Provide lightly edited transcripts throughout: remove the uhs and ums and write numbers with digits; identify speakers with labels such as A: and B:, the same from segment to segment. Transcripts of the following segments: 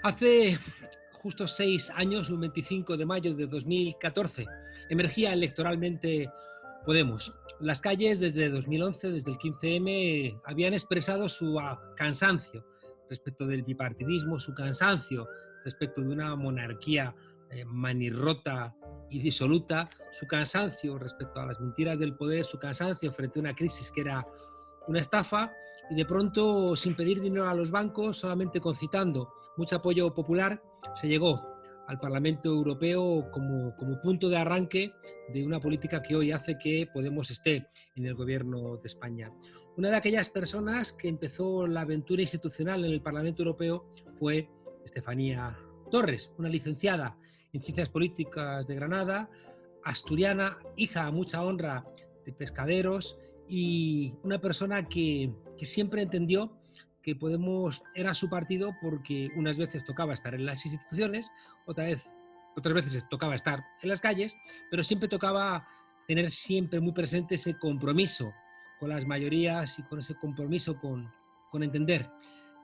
A: Hace justo 6 años, un 25 de mayo de 2014, emergía electoralmente Podemos. Las calles desde 2011, desde el 15M, habían expresado su cansancio respecto del bipartidismo, su cansancio respecto de una monarquía manirrota y disoluta, su cansancio respecto a las mentiras del poder, su cansancio frente a una crisis que era una estafa, y de pronto, sin pedir dinero a los bancos, solamente concitando mucho apoyo popular, se llegó al Parlamento Europeo como punto de arranque de una política que hoy hace que Podemos esté en el gobierno de España. Una de aquellas personas que empezó la aventura institucional en el Parlamento Europeo fue Estefanía Torres, una licenciada en Ciencias Políticas de Granada, asturiana, hija a mucha honra de pescaderos, y una persona que siempre entendió que Podemos era su partido porque unas veces tocaba estar en las instituciones, otras veces tocaba estar en las calles, pero siempre tocaba tener siempre muy presente ese compromiso con las mayorías y con ese compromiso con entender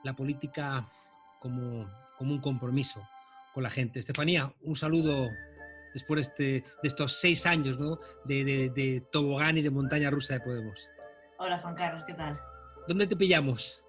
A: la política como un compromiso con la gente. Estefanía, un saludo después de estos 6 años, ¿no?, de tobogán y de montaña rusa de Podemos.
B: Hola Juan Carlos, ¿qué tal?
A: ¿Dónde te pillamos?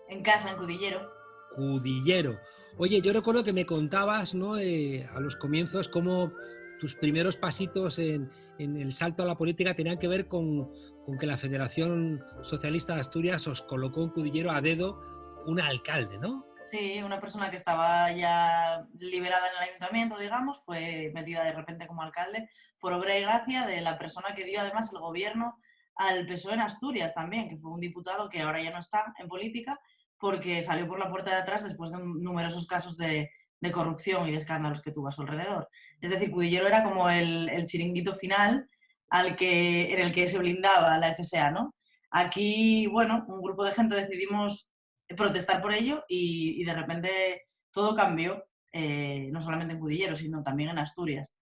B: En casa, en Cudillero.
A: Cudillero. Oye, yo recuerdo que me contabas, ¿no?, a los comienzos, cómo tus primeros pasitos en el salto a la política tenían que ver con que la Federación Socialista de Asturias os colocó en Cudillero a dedo un alcalde, ¿no?
B: Sí, una persona que estaba ya liberada en el ayuntamiento, digamos, fue metida de repente como alcalde por obra y gracia de la persona que dio además el gobierno al PSOE en Asturias también, que fue un diputado que ahora ya no está en política porque salió por la puerta de atrás después de numerosos casos de corrupción y de escándalos que tuvo a su alrededor. Es decir, Cudillero era como el chiringuito final en el que se blindaba la FSA, ¿no? Aquí, bueno, un grupo de gente decidimos protestar por ello y de repente todo cambió, no solamente en Cudillero, sino también en Asturias.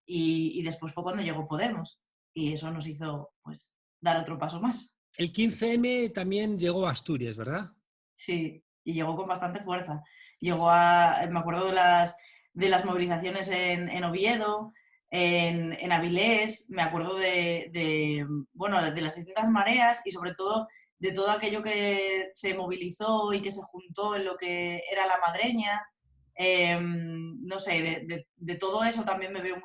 B: Y después fue cuando llegó Podemos y eso nos hizo pues dar otro paso más.
A: El 15M también llegó a Asturias, ¿verdad?
B: Sí, y llegó con bastante fuerza. Me acuerdo de las movilizaciones en Oviedo, en Avilés, me acuerdo bueno, de las distintas mareas y sobre todo de todo aquello que se movilizó y que se juntó en lo que era la madreña. No sé, de todo eso también me veo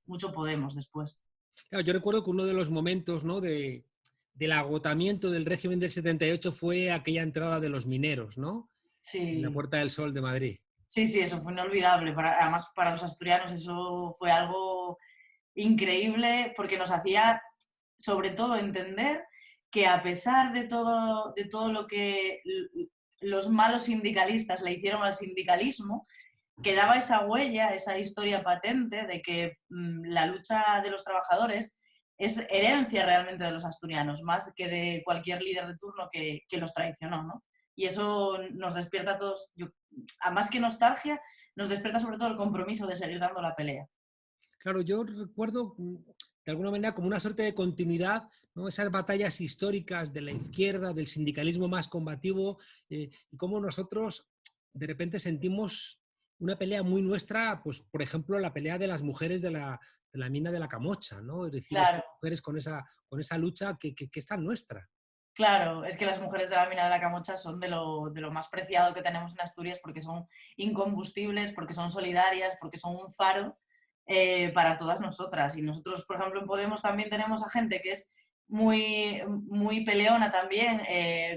B: mucho Podemos después.
A: Claro, yo recuerdo que uno de los momentos, ¿no?, del agotamiento del régimen del 78 fue aquella entrada de los mineros, ¿no?, en la
B: Sí,
A: Puerta del Sol de Madrid.
B: sí, sí, eso fue inolvidable. Además, para los asturianos eso fue algo increíble porque nos hacía, sobre todo, entender que a pesar de todo lo que los malos sindicalistas le hicieron al sindicalismo, quedaba esa huella, esa historia patente de que la lucha de los trabajadores es herencia realmente de los asturianos, más que de cualquier líder de turno que los traicionó, ¿no? Y eso nos despierta a todos, a más que nostalgia, nos despierta sobre todo el compromiso de seguir dando la pelea.
A: Claro, yo recuerdo de alguna manera como una suerte de continuidad, ¿no?, esas batallas históricas de la izquierda, del sindicalismo más combativo, y cómo nosotros de repente sentimos una pelea muy nuestra, pues por ejemplo la pelea de las mujeres de la mina de la Camocha, ¿no? Es decir, esas
B: Claro,
A: mujeres con esa lucha que es tan nuestra.
B: claro, es que las mujeres de la mina de la Camocha son de lo más preciado que tenemos en Asturias porque son incombustibles, porque son solidarias, porque son un faro para todas nosotras. Y nosotros, por ejemplo, en Podemos también tenemos a gente que es muy peleona también,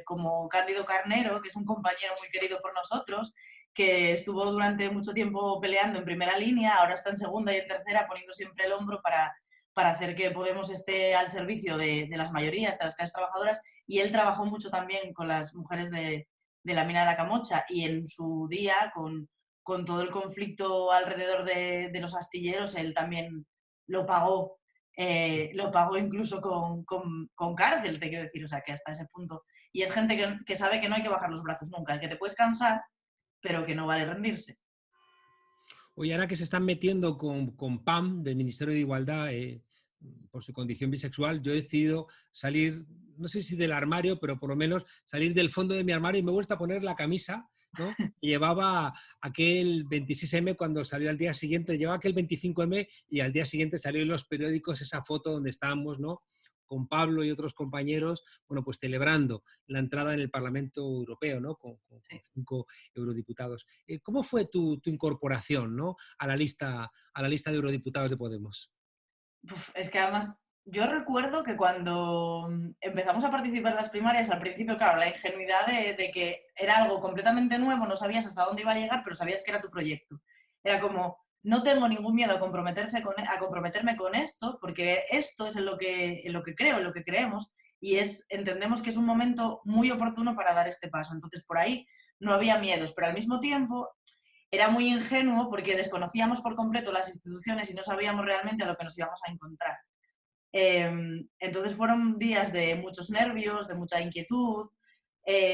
B: como Cándido Carnero, que es un compañero muy querido por nosotros, que estuvo durante mucho tiempo peleando en primera línea, ahora está en segunda y en tercera, poniendo siempre el hombro para hacer que Podemos esté al servicio de las mayorías, de las clases trabajadoras, y él trabajó mucho también con las mujeres de la mina de la Camocha y en su día, con todo el conflicto alrededor de los astilleros, él también lo pagó incluso con cárcel, te quiero decir, o sea, que hasta ese punto. Y es gente que sabe que no hay que bajar los brazos nunca, que te puedes cansar, pero que no vale rendirse.
A: Oye, ahora que se están metiendo con PAM del Ministerio de Igualdad, por su condición bisexual, yo he decidido salir, no sé si del armario, pero por lo menos salir del fondo de mi armario, y me he vuelto a poner la camisa ¿no? Y llevaba aquel 26M cuando salió al día siguiente, llevaba aquel 25M y al día siguiente salió en los periódicos esa foto donde estábamos, ¿no? Con Pablo y otros compañeros, bueno, pues celebrando la entrada en el Parlamento Europeo, ¿no? Con 5 eurodiputados. ¿Cómo fue tu incorporación, ¿no? A la lista de eurodiputados de Podemos?
B: Uf, es que además, yo recuerdo que cuando empezamos a participar en las primarias, al principio, claro, la ingenuidad de que era algo completamente nuevo, no sabías hasta dónde iba a llegar, pero sabías que era tu proyecto. Era como, no tengo ningún miedo a, a comprometerme con esto, porque esto es en lo que creo, en lo que creemos, y entendemos que es un momento muy oportuno para dar este paso. Entonces, por ahí no había miedos, pero al mismo tiempo era muy ingenuo porque desconocíamos por completo las instituciones y no sabíamos realmente a lo que nos íbamos a encontrar. Entonces fueron días de muchos nervios, de mucha inquietud,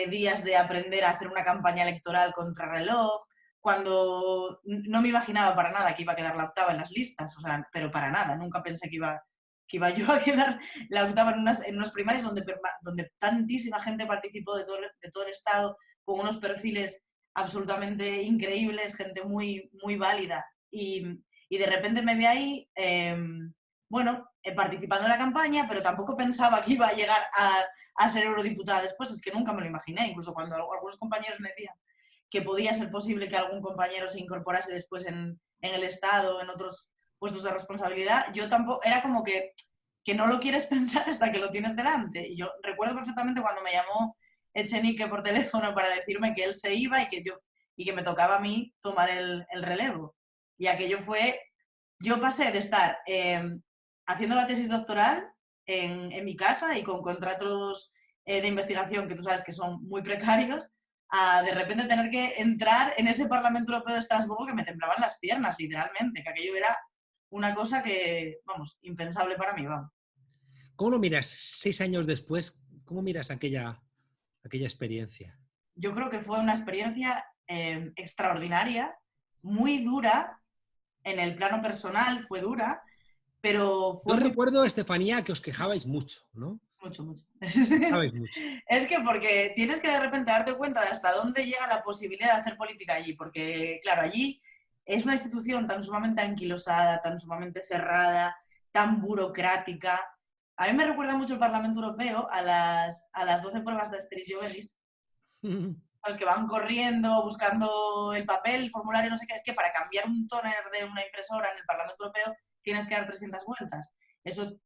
B: días de aprender a hacer una campaña electoral contra reloj, cuando no me imaginaba para nada que iba a quedar la octava en las listas, o sea, pero para nada, nunca pensé que iba yo a quedar la octava en unas primarias donde tantísima gente participó de todo el estado, con unos perfiles absolutamente increíbles, gente muy, muy válida. Y de repente me vi ahí, bueno, participando en la campaña, pero tampoco pensaba que iba a llegar a ser eurodiputada después, es que nunca me lo imaginé, incluso cuando algunos compañeros me decían que podía ser posible que algún compañero se incorporase después en el Estado, en otros puestos de responsabilidad, yo tampoco, era como que no lo quieres pensar hasta que lo tienes delante. Y yo recuerdo perfectamente cuando me llamó Echenique por teléfono para decirme que él se iba y que me tocaba a mí tomar el relevo. Y aquello fue, yo pasé de estar haciendo la tesis doctoral en mi casa y con contratos de investigación que tú sabes que son muy precarios, a de repente tener que entrar en ese Parlamento Europeo de Estrasburgo que me temblaban las piernas, literalmente, que aquello era una cosa que, vamos, impensable para mí, vamos.
A: ¿Cómo lo miras 6 años después? ¿Cómo miras aquella experiencia?
B: Yo creo que fue una experiencia extraordinaria, muy dura, en el plano personal fue dura, pero
A: Yo
B: fue muy...
A: recuerdo, Estefanía, que os quejabais mucho, ¿no?
B: Mucho, mucho.
A: Quejabais mucho.
B: Es que porque tienes que de repente darte cuenta de hasta dónde llega la posibilidad de hacer política allí, porque claro, allí es una institución tan sumamente anquilosada, tan sumamente cerrada, tan burocrática. A mí me recuerda mucho el Parlamento Europeo a las 12 pruebas de Asterix y Obelix, los que van corriendo, buscando el papel, el formulario, no sé qué, es que para cambiar un tóner de una impresora en el Parlamento Europeo tienes que dar 300 vueltas. Eso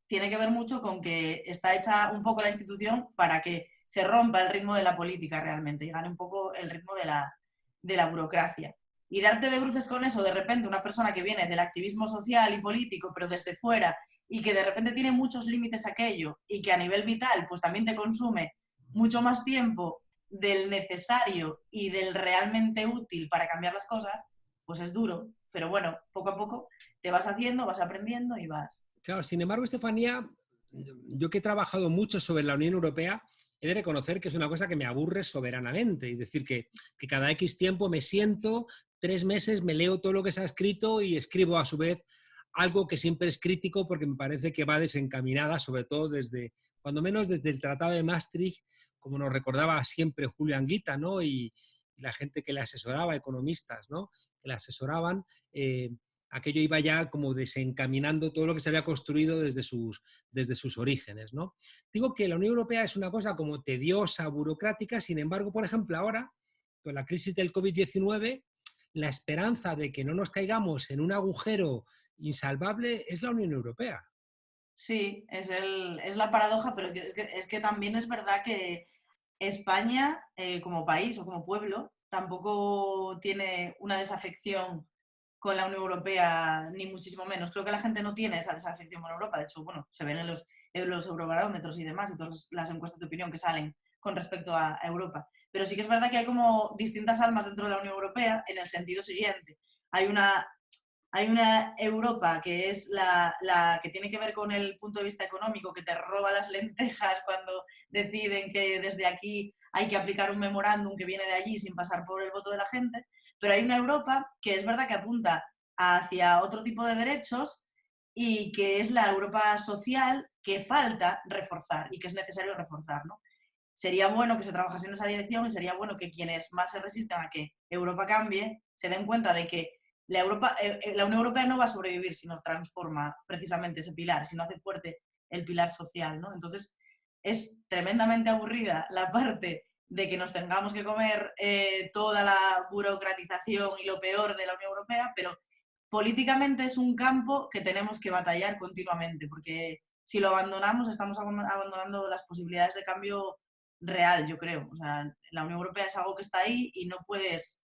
B: tiene que ver mucho con que está hecha un poco la institución para que se rompa el ritmo de la política realmente y gane un poco el ritmo de la burocracia. Y darte de bruces con eso, de repente, una persona que viene del activismo social y político, pero desde fuera, y que de repente tiene muchos límites aquello, y que a nivel vital, pues también te consume mucho más tiempo del necesario y del realmente útil para cambiar las cosas, pues es duro. Pero bueno, poco a poco te vas haciendo, vas aprendiendo y vas.
A: Claro, sin embargo, Estefanía, yo que he trabajado mucho sobre la Unión Europea, he de reconocer que es una cosa que me aburre soberanamente. Es decir, que cada X tiempo me siento, 3 meses, me leo todo lo que se ha escrito y escribo a su vez algo que siempre es crítico porque me parece que va desencaminada, sobre todo desde, cuando menos desde el Tratado de Maastricht, como nos recordaba siempre Julio Anguita, ¿no? Y la gente que le asesoraba, economistas, ¿no? Que le asesoraban. Aquello iba ya como desencaminando todo lo que se había construido desde sus orígenes, ¿no? Digo que la Unión Europea es una cosa como tediosa, burocrática, sin embargo, por ejemplo, ahora, con la crisis del COVID-19, la esperanza de que no nos caigamos en un agujero insalvable es la Unión Europea.
B: Sí, es la paradoja, pero es que también es verdad que España, como país o como pueblo, tampoco tiene una desafección con la Unión Europea, ni muchísimo menos. Creo que la gente no tiene esa desafección con Europa. De hecho, bueno, se ven en los eurobarómetros y demás, y todas las encuestas de opinión que salen con respecto a Europa. Pero sí que es verdad que hay como distintas almas dentro de la Unión Europea en el sentido siguiente. Hay una hay una Europa que es la que tiene que ver con el punto de vista económico, que te roba las lentejas cuando deciden que desde aquí hay que aplicar un memorándum que viene de allí sin pasar por el voto de la gente, pero hay una Europa que es verdad que apunta hacia otro tipo de derechos y que es la Europa social que falta reforzar y que es necesario reforzar, ¿no? sería bueno que se trabajase en esa dirección y sería bueno que quienes más se resisten a que Europa cambie se den cuenta de que la Unión Europea no va a sobrevivir si no transforma precisamente ese pilar, si no hace fuerte el pilar social, ¿no? Entonces, es tremendamente aburrida la parte de que nos tengamos que comer toda la burocratización y lo peor de la Unión Europea, pero políticamente es un campo que tenemos que batallar continuamente, porque si lo abandonamos, estamos abandonando las posibilidades de cambio real, yo creo. O sea, la Unión Europea es algo que está ahí y no puedes,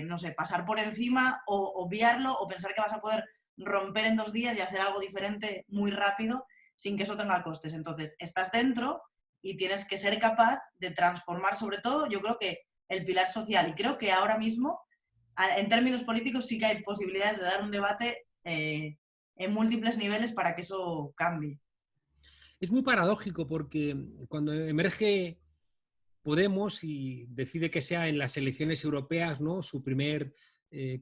B: no sé, pasar por encima o obviarlo o pensar que vas a poder romper en 2 días y hacer algo diferente muy rápido sin que eso tenga costes. Entonces, estás dentro y tienes que ser capaz de transformar, sobre todo, yo creo que el pilar social. Y creo que ahora mismo, en términos políticos, sí que hay posibilidades de dar un debate en múltiples niveles para que eso cambie.
A: Es muy paradójico porque cuando emerge Podemos y decide que sea en las elecciones europeas, ¿no?, su primer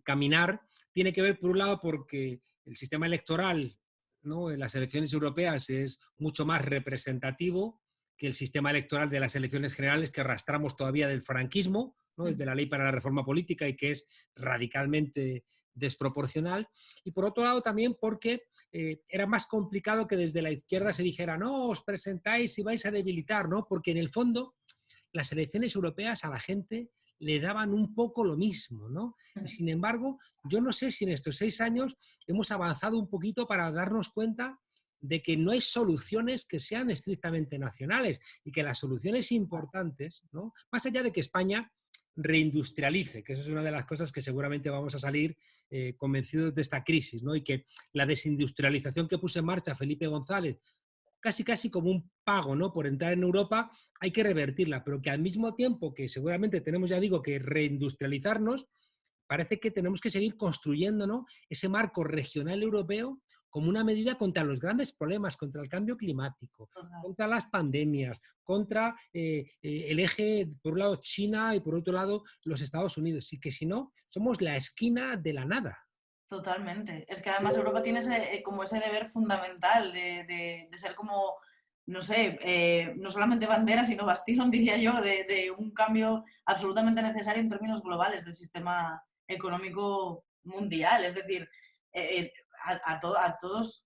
A: caminar, tiene que ver, por un lado, porque el sistema electoral, ¿no?, en las elecciones europeas es mucho más representativo que el sistema electoral de las elecciones generales que arrastramos todavía del franquismo, ¿no?, desde la Ley para la Reforma Política, y que es radicalmente desproporcional. Y por otro lado también porque era más complicado que desde la izquierda se dijera, no, os presentáis y vais a debilitar, ¿no? Porque en el fondo las elecciones europeas a la gente le daban un poco lo mismo, ¿no? Y sin embargo, yo no sé si en estos 6 años hemos avanzado un poquito para darnos cuenta de que no hay soluciones que sean estrictamente nacionales y que las soluciones importantes, ¿no?, más allá de que España reindustrialice, que eso es una de las cosas que seguramente vamos a salir convencidos de esta crisis, ¿no?, y que la desindustrialización que puso en marcha Felipe González casi casi como un pago, ¿no?, por entrar en Europa, hay que revertirla, pero que al mismo tiempo que seguramente tenemos, ya digo, que reindustrializarnos, parece que tenemos que seguir construyendo, ¿no?, ese marco regional europeo como una medida contra los grandes problemas, contra el cambio climático, contra las pandemias, contra el eje, por un lado, China y por otro lado, los Estados Unidos. Y que si no, somos la esquina de la nada.
B: Totalmente. Es que además Europa tiene como ese deber fundamental de ser como, no sé, no solamente bandera, sino bastión, diría yo, de un cambio absolutamente necesario en términos globales del sistema económico mundial. Es decir, a todos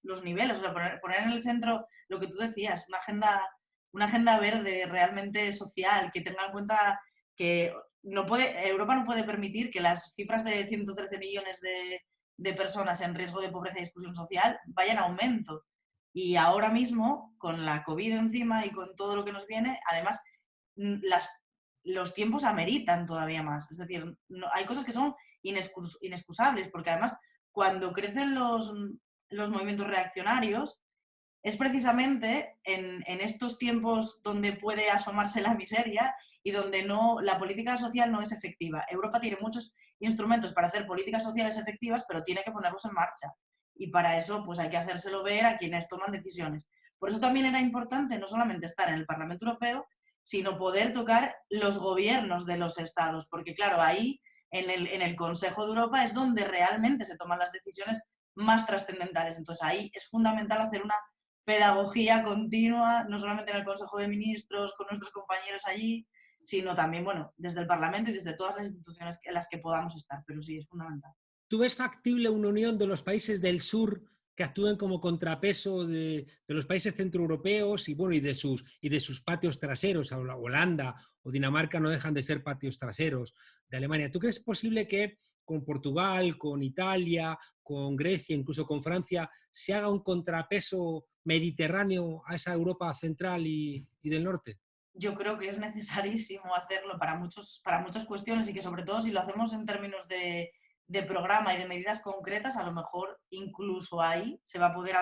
B: los niveles. O sea, poner en el centro lo que tú decías, una agenda verde realmente social, que tenga en cuenta que Europa no puede permitir que las cifras de 113 millones de personas en riesgo de pobreza y exclusión social vayan a aumento. Y ahora mismo, con la COVID encima y con todo lo que nos viene, además, los tiempos ameritan todavía más. Es decir, hay cosas que son inexcusables, porque además, cuando crecen los movimientos reaccionarios, es precisamente en estos tiempos donde puede asomarse la miseria y donde la política social no es efectiva. Europa tiene muchos instrumentos para hacer políticas sociales efectivas, pero tiene que ponerlos en marcha. Y para eso pues hay que hacérselo ver a quienes toman decisiones. Por eso también era importante no solamente estar en el Parlamento Europeo, sino poder tocar los gobiernos de los estados, porque claro, ahí en el Consejo de Europa es donde realmente se toman las decisiones más trascendentales. Entonces ahí es fundamental hacer una pedagogía continua, no solamente en el Consejo de Ministros, con nuestros compañeros allí, sino también, bueno, desde el Parlamento y desde todas las instituciones en las que podamos estar, pero sí, es fundamental.
A: ¿Tú ves factible una unión de los países del sur que actúen como contrapeso de los países centroeuropeos y, bueno, y de sus patios traseros? Holanda o Dinamarca no dejan de ser patios traseros de Alemania. ¿Tú crees posible que con Portugal, con Italia, con Grecia, incluso con Francia, se haga un contrapeso mediterráneo a esa Europa central y del norte?
B: Yo creo que es necesarísimo hacerlo para muchas cuestiones y que sobre todo si lo hacemos en términos de programa y de medidas concretas, a lo mejor incluso ahí se va a poder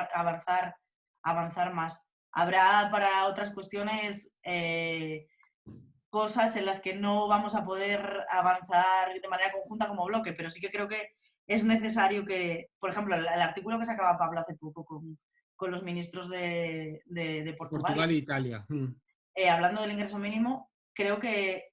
B: avanzar más. Habrá para otras cuestiones cosas en las que no vamos a poder avanzar de manera conjunta como bloque, pero sí que creo que es necesario que, por ejemplo, el artículo que sacaba Pablo hace poco con los ministros de Portugal,
A: Portugal e Italia.
B: hablando del ingreso mínimo, creo que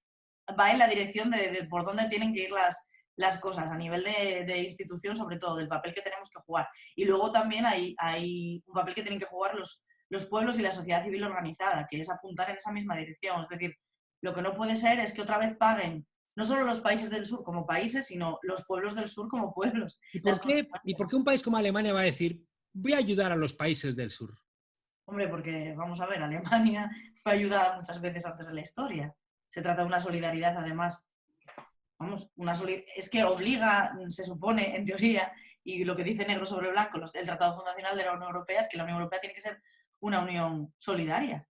B: va en la dirección de por dónde tienen que ir las cosas, a nivel de institución, sobre todo, del papel que tenemos que jugar. Y luego también hay un papel que tienen que jugar los los pueblos y la sociedad civil organizada, que es apuntar en esa misma dirección. Es decir, lo que no puede ser es que otra vez paguen no solo los países del sur como países, sino los pueblos del sur como pueblos.
A: ¿Y por qué un país como Alemania va a decir, voy a ayudar a los países del sur?
B: Hombre, porque, vamos a ver, Alemania fue ayudada muchas veces antes de la historia. Se trata de una solidaridad, además. Vamos, es que obliga, se supone, en teoría, y lo que dice negro sobre blanco el Tratado Fundacional de la Unión Europea es que la Unión Europea tiene que ser una unión solidaria.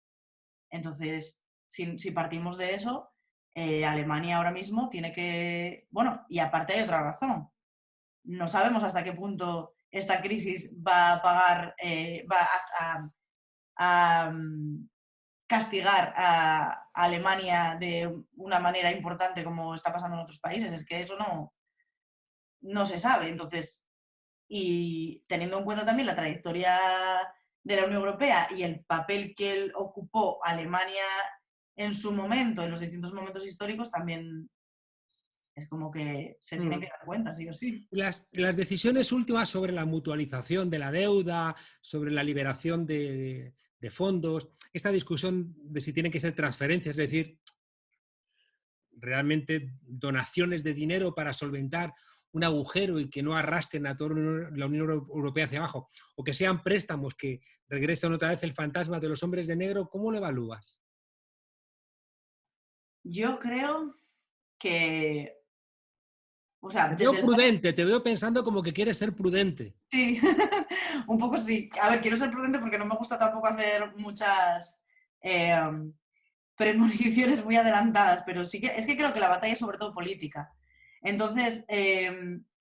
B: Entonces, si partimos de eso, Alemania ahora mismo tiene que... Bueno, y aparte hay otra razón. No sabemos hasta qué punto esta crisis va a pagar, a castigar a Alemania de una manera importante como está pasando en otros países. Es que eso no se sabe. Entonces, y teniendo en cuenta también la trayectoria de la Unión Europea y el papel que ocupó Alemania en su momento, en los distintos momentos históricos, también es como que se tienen que dar cuenta, sí o sí.
A: Las decisiones últimas sobre la mutualización de la deuda, sobre la liberación de fondos, esta discusión de si tienen que ser transferencias, es decir, realmente donaciones de dinero para solventar un agujero y que no arrastren a toda la Unión Europea hacia abajo, o que sean préstamos que regresen otra vez el fantasma de los hombres de negro, ¿cómo lo evalúas?
B: Yo creo que... O sea,
A: te veo prudente, te veo pensando como que quieres ser prudente.
B: Sí, un poco sí. A ver, quiero ser prudente porque no me gusta tampoco hacer muchas premoniciones muy adelantadas, pero sí que es que creo que la batalla es sobre todo política. Entonces,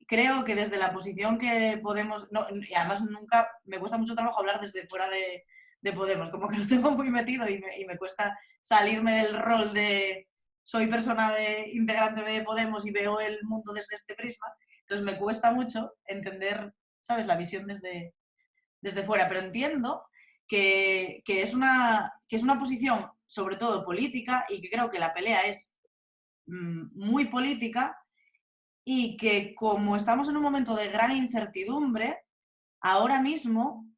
B: creo que desde la posición que Podemos, no, y además nunca, me cuesta mucho trabajo hablar desde fuera de Podemos, como que lo tengo muy metido y me cuesta salirme del rol de soy persona integrante de Podemos y veo el mundo desde este prisma, entonces me cuesta mucho entender, ¿sabes?, la visión desde fuera, pero entiendo que es una posición sobre todo política y que creo que la pelea es muy política y que como estamos en un momento de gran incertidumbre, ahora mismo,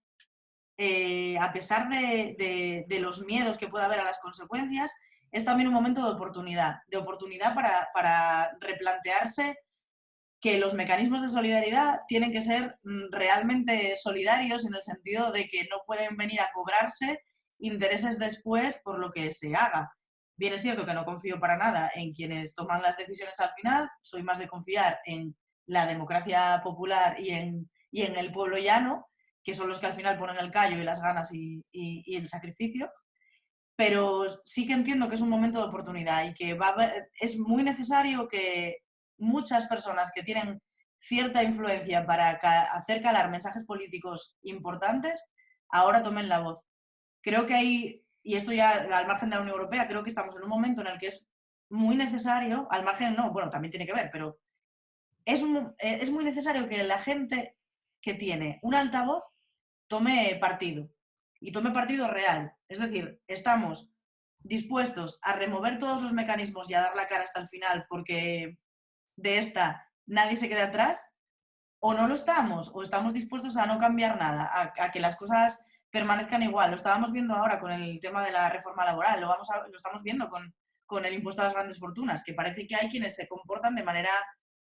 B: a pesar de los miedos que pueda haber a las consecuencias, es también un momento de oportunidad para replantearse que los mecanismos de solidaridad tienen que ser realmente solidarios en el sentido de que no pueden venir a cobrarse intereses después por lo que se haga. Bien es cierto que no confío para nada en quienes toman las decisiones al final, soy más de confiar en la democracia popular y en el pueblo llano, que son los que al final ponen el callo y las ganas y el sacrificio, pero sí que entiendo que es un momento de oportunidad y que es muy necesario que muchas personas que tienen cierta influencia para hacer calar mensajes políticos importantes ahora tomen la voz. Creo que hay, y esto ya al margen de la Unión Europea, creo que estamos en un momento en el que es muy necesario, al margen no, bueno, también tiene que ver, pero es muy necesario que la gente que tiene un altavoz tome partido y tome partido real. Es decir, estamos dispuestos a remover todos los mecanismos y a dar la cara hasta el final porque de esta nadie se quede atrás, o no lo estamos, o estamos dispuestos a no cambiar nada, a que las cosas permanezcan igual. Lo estábamos viendo ahora con el tema de la reforma laboral, lo estamos viendo con el impuesto a las grandes fortunas, que parece que hay quienes se comportan de manera,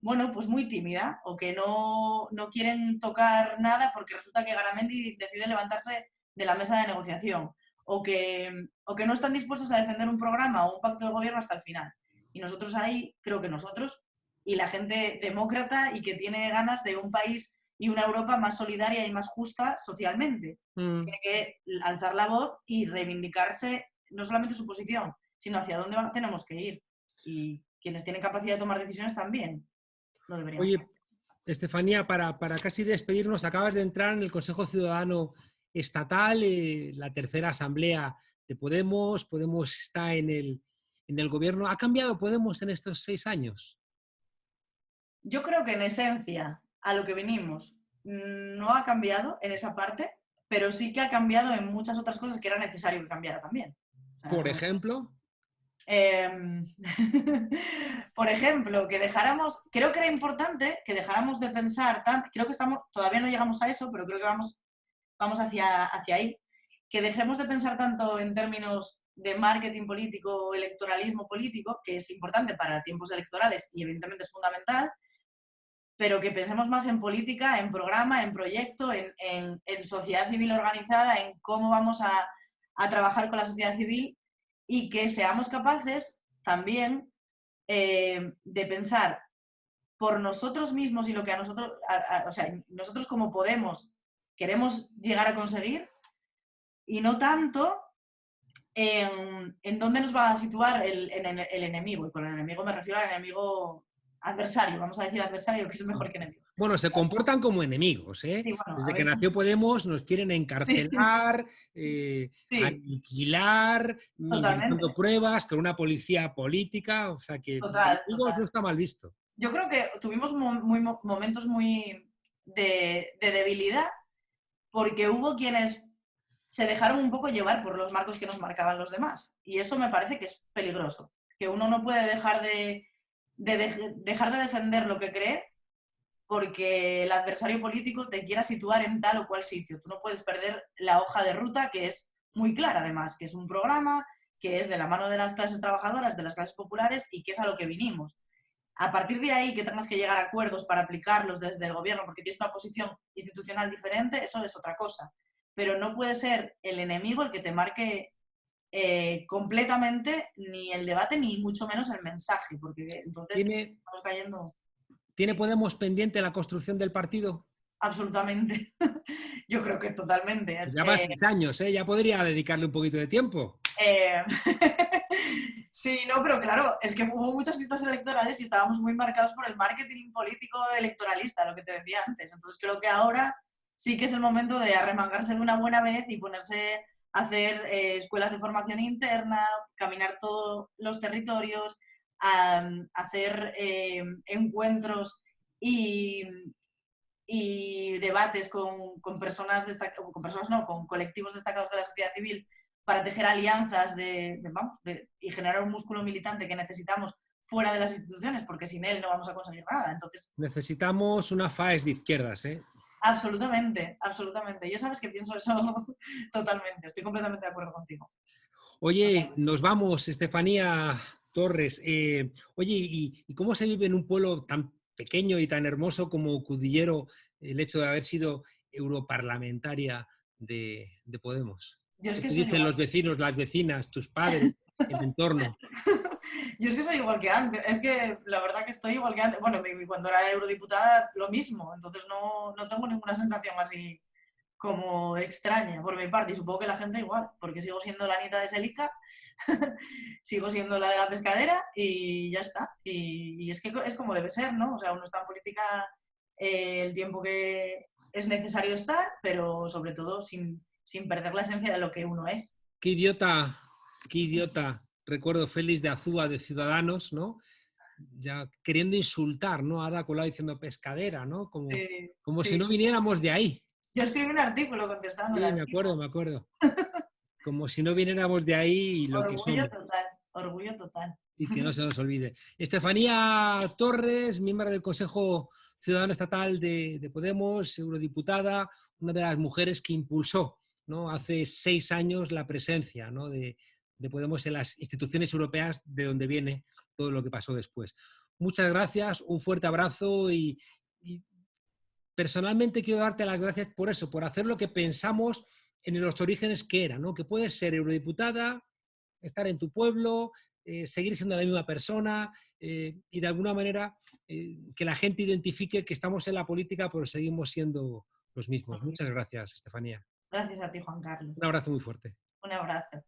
B: bueno, pues muy tímida, o que no quieren tocar nada porque resulta que Garamendi decide levantarse de la mesa de negociación, o que no están dispuestos a defender un programa o un pacto de gobierno hasta el final. Y nosotros ahí, creo que nosotros y la gente demócrata y que tiene ganas de un país y una Europa más solidaria y más justa socialmente. Tiene que alzar la voz y reivindicarse no solamente su posición, sino hacia dónde tenemos que ir. Y quienes tienen capacidad de tomar decisiones también lo deberían.
A: Oye, Estefanía, para casi despedirnos, acabas de entrar en el Consejo Ciudadano Estatal, la tercera asamblea de Podemos. Podemos está en el gobierno. ¿Ha cambiado Podemos en estos 6 años?
B: Yo creo que en esencia, a lo que venimos, no ha cambiado en esa parte, pero sí que ha cambiado en muchas otras cosas que era necesario que cambiara también. O sea,
A: ¿por ejemplo?
B: Por ejemplo, creo que era importante que dejáramos de pensar, creo que todavía no llegamos a eso, pero creo que vamos hacia ahí, que dejemos de pensar tanto en términos de marketing político o electoralismo político, que es importante para tiempos electorales y evidentemente es fundamental, pero que pensemos más en política, en programa, en proyecto, en sociedad civil organizada, en cómo vamos a trabajar con la sociedad civil y que seamos capaces también de pensar por nosotros mismos y lo que a nosotros, o sea, nosotros como Podemos queremos llegar a conseguir y no tanto en dónde nos va a situar el enemigo. Y con el enemigo me refiero al enemigo adversario, vamos a decir adversario, que es mejor que enemigo.
A: Bueno, se comportan como enemigos, ¿eh?
B: Sí, bueno, a
A: Desde que
B: ver.
A: nació Podemos nos quieren
B: Sí,
A: encarcelar,
B: sí,
A: aniquilar, inventando
B: totalmente.
A: pruebas, con una policía política, o sea que
B: Total,
A: enemigos
B: total.
A: no está mal visto.
B: Yo creo que tuvimos momentos muy de debilidad porque hubo quienes se dejaron un poco llevar por los marcos que nos marcaban los demás. Y eso me parece que es peligroso, que uno no puede dejar de defender lo que cree porque el adversario político te quiera situar en tal o cual sitio. Tú no puedes perder la hoja de ruta, que es muy clara además, que es un programa, que es de la mano de las clases trabajadoras, de las clases populares y que es a lo que vinimos. A partir de ahí, que tengas que llegar a acuerdos para aplicarlos desde el gobierno porque tienes una posición institucional diferente, eso es otra cosa. Pero no puede ser el enemigo el que te marque completamente ni el debate ni mucho menos el mensaje, porque entonces
A: ¿Tiene,
B: estamos cayendo
A: ¿Tiene Podemos pendiente la construcción del partido?
B: absolutamente. Yo creo que totalmente.
A: Pues ya va 6 años, ¿eh? Ya podría dedicarle un poquito de tiempo.
B: Eh, sí, no, pero claro, es que hubo muchas citas electorales y estábamos muy marcados por el marketing político electoralista, lo que te decía antes. Entonces creo que ahora sí que es el momento de arremangarse de una buena vez y ponerse a hacer escuelas de formación interna, caminar todos los territorios, hacer encuentros y, y debates con personas con personas no, con colectivos destacados de la sociedad civil para tejer alianzas y generar un músculo militante que necesitamos fuera de las instituciones, porque sin él no vamos a conseguir nada. Entonces,
A: Necesitamos una FAES de izquierdas, ¿eh?
B: absolutamente, absolutamente. Yo sabes que pienso eso totalmente, estoy completamente de acuerdo contigo.
A: Oye,
B: Totalmente.
A: nos vamos, Estefanía Torres. Oye, ¿y cómo se vive en un pueblo tan pequeño y tan hermoso como Cudillero el hecho de haber sido europarlamentaria de Podemos?
B: Yo es
A: ¿Qué
B: que
A: te
B: soy
A: dicen
B: igual.
A: los vecinos, las vecinas, tus padres, el entorno?
B: Yo es que soy igual que antes, es que la verdad que estoy igual que antes. Bueno, cuando era eurodiputada lo mismo, entonces no tengo ninguna sensación así como extraña por mi parte y supongo que la gente igual, porque sigo siendo la Anita de Selica, sigo siendo la de la pescadera y ya está. Y es que es como debe ser, ¿no? O sea, uno está en política el tiempo que es necesario estar, pero sobre todo sin perder la esencia de lo que uno es.
A: Qué idiota, qué idiota. Recuerdo Félix de Azúa de Ciudadanos, ¿no? Ya queriendo insultar, ¿no? A Ada Colau diciendo pescadera, ¿no? Como si no
B: Sí.
A: viniéramos de ahí.
B: Yo escribí un artículo contestándole
A: Sí,
B: al
A: me acuerdo,
B: tipo.
A: me acuerdo. Como si no viniéramos de ahí y lo que
B: Orgullo
A: somos.
B: total, orgullo total.
A: Y que no se nos olvide. Estefanía Torres, miembro del Consejo Ciudadano Estatal de Podemos, eurodiputada, una de las mujeres que impulsó, ¿no? Hace 6 años la presencia, ¿no? de Podemos en las instituciones europeas, de donde viene todo lo que pasó después. Muchas gracias, un fuerte abrazo y personalmente quiero darte las gracias por eso, por hacer lo que pensamos en los orígenes que era, ¿no? Que puedes ser eurodiputada, estar en tu pueblo, seguir siendo la misma persona y de alguna manera que la gente identifique que estamos en la política pero seguimos siendo los mismos. Muchas gracias, Estefanía.
B: Gracias a ti, Juan Carlos.
A: Un abrazo muy fuerte.
B: Un abrazo.